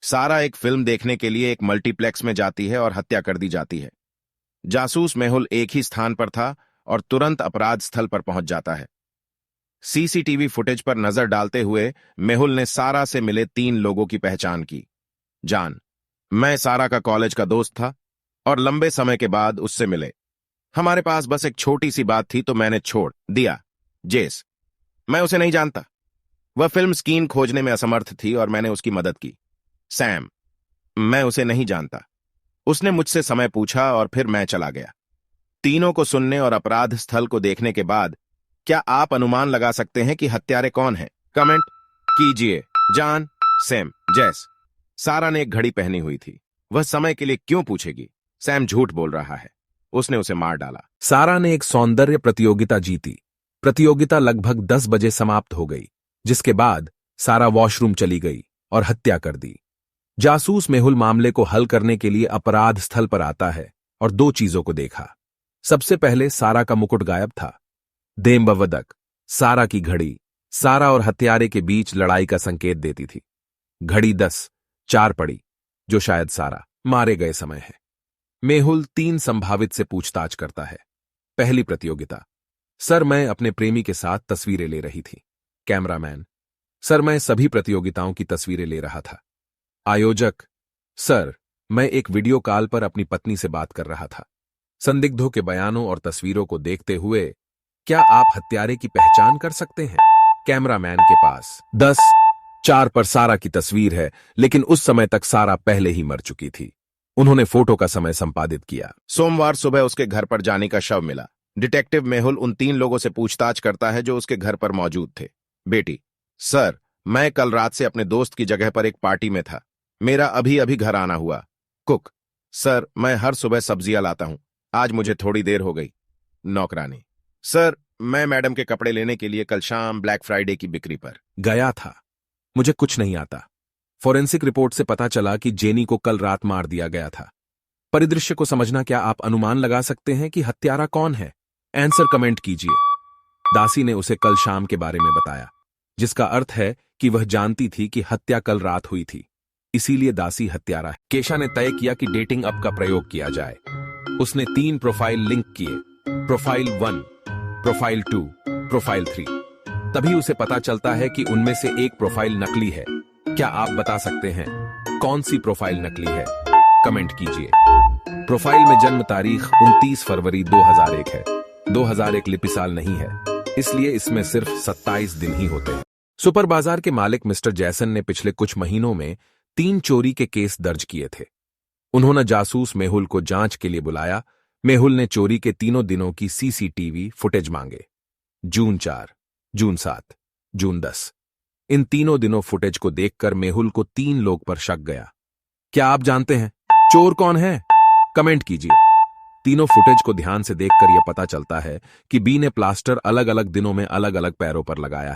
सारा एक फिल्म देखने के लिए एक मल्टीप्लेक्स में जाती है और हत्या कर दी जाती है। जासूस मेहुल एक ही स्थान पर था और तुरंत अपराध स्थल पर पहुंच जाता है। सीसीटीवी फुटेज पर नजर डालते हुए मेहुल ने सारा से मिले 3 लोगों की पहचान की। जान, मैं सारा का कॉलेज का दोस्त था और लंबे समय के बाद उससे मिले। हमारे पास बस एक छोटी सी बात थी तो मैंने छोड़ दिया। जेस, मैं उसे नहीं जानता। वह फिल्म स्कीन खोजने में असमर्थ थी और मैंने उसकी मदद की। सैम, मैं उसे नहीं जानता। उसने मुझसे समय पूछा और फिर मैं चला गया। तीनों को सुनने और अपराध स्थल को देखने के बाद क्या आप अनुमान लगा सकते हैं कि हत्यारे कौन हैं? कमेंट कीजिए। जान, सैम, जैस। सारा ने एक घड़ी पहनी हुई थी। वह समय के लिए क्यों पूछेगी? सैम झूठ बोल रहा है, उसने उसे मार डाला। सारा ने एक सौंदर्य प्रतियोगिता जीती। प्रतियोगिता लगभग 10 बजे समाप्त हो गई, जिसके बाद सारा वॉशरूम चली गई और हत्या कर दी। जासूस मेहुल मामले को हल करने के लिए अपराध स्थल पर आता है और 2 चीजों को देखा। सबसे पहले सारा का मुकुट गायब था। देमबवदक, सारा की घड़ी, सारा और हत्यारे के बीच लड़ाई का संकेत देती थी। घड़ी 10:04 पड़ी, जो शायद सारा मारे गए समय है। मेहुल 3 संभावित से पूछताछ करता है। पहली प्रतियोगिता। सर, मैं अपने प्रेमी के साथ तस्वीरें ले रही थी। कैमरामैन: सर, मैं सभी प्रतियोगिताओं की तस्वीरें ले रहा था। आयोजक: सर, मैं एक वीडियो कॉल पर अपनी पत्नी से बात कर रहा था। संदिग्धों के बयानों और तस्वीरों को देखते हुए क्या आप हत्यारे की पहचान कर सकते हैं? कैमरामैन के पास 10:04 पर सारा की तस्वीर है, लेकिन उस समय तक सारा पहले ही मर चुकी थी। उन्होंने फोटो का समय संपादित किया। सोमवार सुबह उसके घर पर जानी का शव मिला। डिटेक्टिव मेहुल उन 3 लोगों से पूछताछ करता है जो उसके घर पर मौजूद थे। बेटी: सर, मैं कल रात से अपने दोस्त की जगह पर एक पार्टी में था। मेरा अभी अभी घर आना हुआ। कुक: सर, मैं हर सुबह सब्जियां लाता हूं। आज मुझे थोड़ी देर हो गई। नौकरानी: सर, मैं मैडम के कपड़े लेने के लिए कल शाम ब्लैक फ्राइडे की बिक्री पर गया था। मुझे कुछ नहीं आता। फोरेंसिक रिपोर्ट से पता चला कि जेनी को कल रात मार दिया गया था। परिदृश्य को समझना क्या आप अनुमान लगा सकते हैं कि हत्यारा कौन है? आंसर कमेंट कीजिए। दासी ने उसे कल शाम के बारे में बताया, जिसका अर्थ है कि वह जानती थी कि हत्या कल रात हुई थी, इसीलिए दासी हत्यारा है। केशा ने तय किया कि डेटिंग ऐप का प्रयोग किया जाए। उसने 3 प्रोफाइल लिंक किए: प्रोफाइल 1, प्रोफाइल 2, प्रोफाइल 3। तभी उसे पता चलता है कि उनमें से एक प्रोफाइल नकली है। क्या आप बता सकते हैं कौन सी प्रोफाइल नकली है? कमेंट कीजिए। प्रोफाइल में जन्म तारीख 29 फरवरी 2001 है। 2001 लिपि साल नहीं है, इसलिए इसमें सिर्फ 27 दिन ही होते हैं। सुपर बाजार के मालिक मिस्टर जैसन ने पिछले कुछ महीनों में 3 चोरी के केस दर्ज किए थे। उन्होंने जासूस मेहुल को जांच के लिए बुलाया। मेहुल ने चोरी के 3 दिनों की सीसीटीवी फुटेज मांगे: जून 4, जून 7, जून 10। इन तीनों दिनों फुटेज को देखकर मेहुल को 3 लोग पर शक गया। क्या आप जानते हैं चोर कौन है? कमेंट कीजिए। तीनों फुटेज को ध्यान से देखकर यह पता चलता है कि बी ने प्लास्टर अलग अलग दिनों में अलग अलग पैरों पर लगाया है।